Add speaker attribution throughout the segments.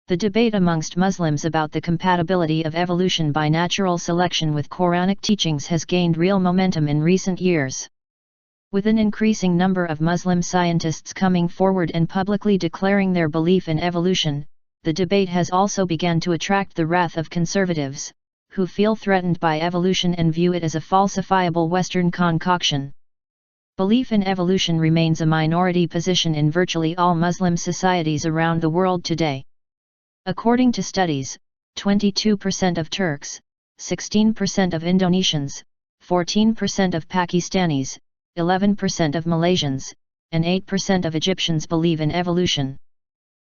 Speaker 1: The debate amongst Muslims about the compatibility of evolution by natural selection with Quranic teachings has gained real momentum in recent years. With an increasing number of Muslim scientists coming forward and publicly declaring their belief in evolution, the debate has also begun to attract the wrath of conservatives, who feel threatened by evolution and view it as a falsifiable Western concoction. Belief in evolution remains a minority position in virtually all Muslim societies around the world today. According to studies, 22% of Turks, 16% of Indonesians, 14% of Pakistanis, 11% of Malaysians, and 8% of Egyptians believe in evolution.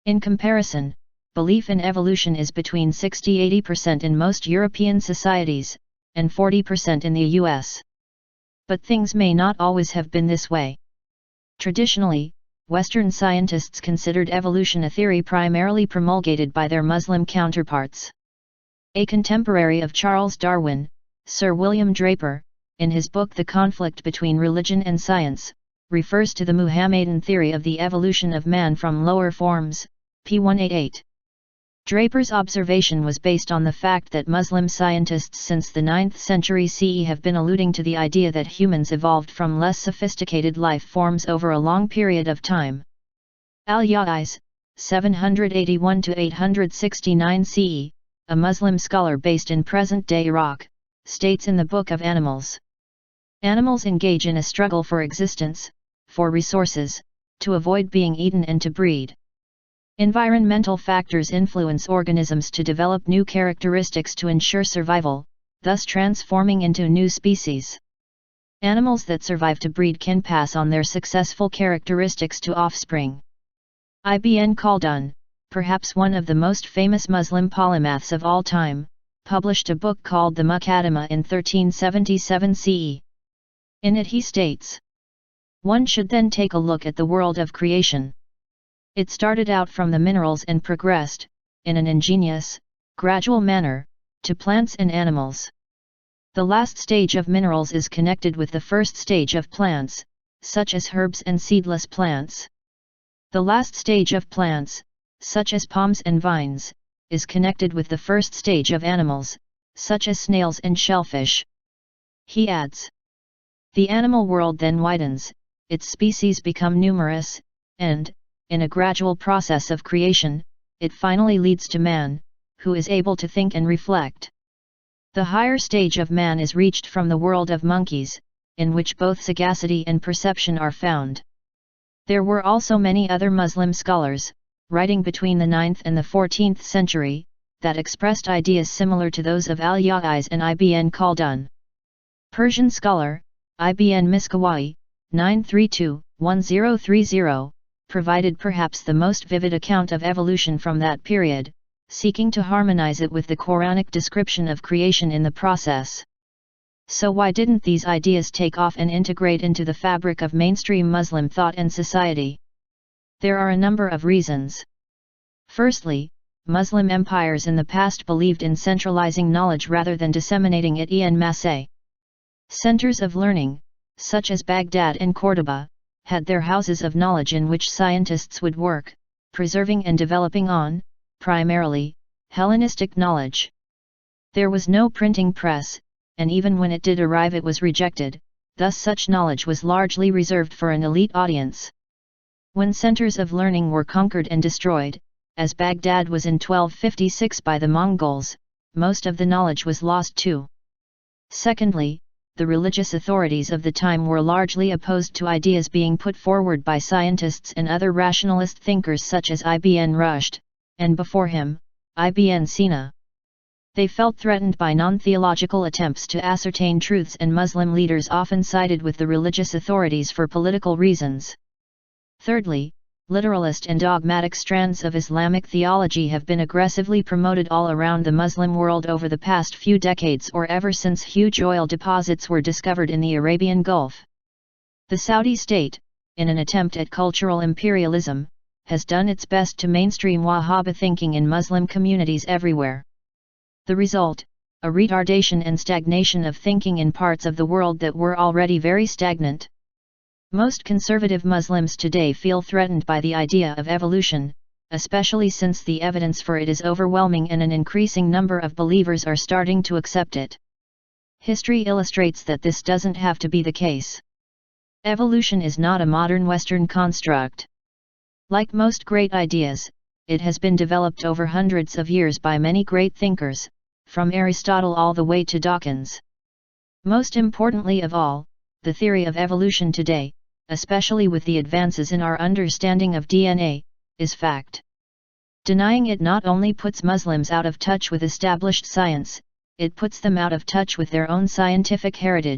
Speaker 1: In comparison, belief in evolution is between 60–80% in most European societies, and 40% in the US. But things may not always have been this way. Traditionally, Western scientists considered evolution a theory primarily promulgated by their Muslim counterparts. A contemporary of Charles Darwin, Sir William Draper, in his book The Conflict Between Religion and Science, refers to the Mohammedan theory of the evolution of man from lower forms, p. 188. Draper's observation was based on the fact that Muslim scientists since the 9th century CE have been alluding to the idea that humans evolved from less sophisticated life forms over a long period of time. Al-Ya'is, 781–869 CE, a Muslim scholar based in present-day Iraq, states in the Book of Animals. Animals engage in a struggle for existence, for resources, to avoid being eaten and to breed. Environmental factors influence organisms to develop new characteristics to ensure survival, thus transforming into new species. Animals that survive to breed can pass on their successful characteristics to offspring. Ibn Khaldun, perhaps one of the most famous Muslim polymaths of all time, published a book called the Muqaddimah in 1377 CE. In it he states, "One should then take a look at the world of creation. It started out from the minerals and progressed, in an ingenious, gradual manner, to plants and animals. The last stage of minerals is connected with the first stage of plants, such as herbs and seedless plants. The last stage of plants, such as palms and vines, is connected with the first stage of animals, such as snails and shellfish." He adds, "The animal world then widens, its species become numerous, and, in a gradual process of creation, it finally leads to man, who is able to think and reflect. The higher stage of man is reached from the world of monkeys, in which both sagacity and perception are found." There were also many other Muslim scholars, writing between the 9th and the 14th century, that expressed ideas similar to those of Al-Ya'is and Ibn Khaldun. Persian scholar, Ibn Miskawai, 932–1030, provided perhaps the most vivid account of evolution from that period, seeking to harmonize it with the Quranic description of creation in the process. So why didn't these ideas take off and integrate into the fabric of mainstream Muslim thought and society? There are a number of reasons. Firstly, Muslim empires in the past believed in centralizing knowledge rather than disseminating it en masse. Centers of learning, such as Baghdad and Cordoba, had their houses of knowledge in which scientists would work, preserving and developing on, primarily, Hellenistic knowledge. There was no printing press, and even when it did arrive it was rejected, thus such knowledge was largely reserved for an elite audience. When centers of learning were conquered and destroyed, as Baghdad was in 1256 by the Mongols, most of the knowledge was lost too. Secondly, the religious authorities of the time were largely opposed to ideas being put forward by scientists and other rationalist thinkers such as Ibn Rushd, and before him, Ibn Sina. They felt threatened by non-theological attempts to ascertain truths, and Muslim leaders often sided with the religious authorities for political reasons. Thirdly, literalist and dogmatic strands of Islamic theology have been aggressively promoted all around the Muslim world over the past few decades, or ever since huge oil deposits were discovered in the Arabian Gulf. The Saudi state, in an attempt at cultural imperialism, has done its best to mainstream Wahhabi thinking in Muslim communities everywhere. The result, a retardation and stagnation of thinking in parts of the world that were already very stagnant. Most conservative Muslims today feel threatened by the idea of evolution, especially since the evidence for it is overwhelming and an increasing number of believers are starting to accept it. History illustrates that this doesn't have to be the case. Evolution is not a modern Western construct. Like most great ideas, it has been developed over hundreds of years by many great thinkers, from Aristotle all the way to Dawkins. Most importantly of all, the theory of evolution today, especially with the advances in our understanding of DNA, is fact. Denying it not only puts Muslims out of touch with established science, it puts them out of touch with their own scientific heritage.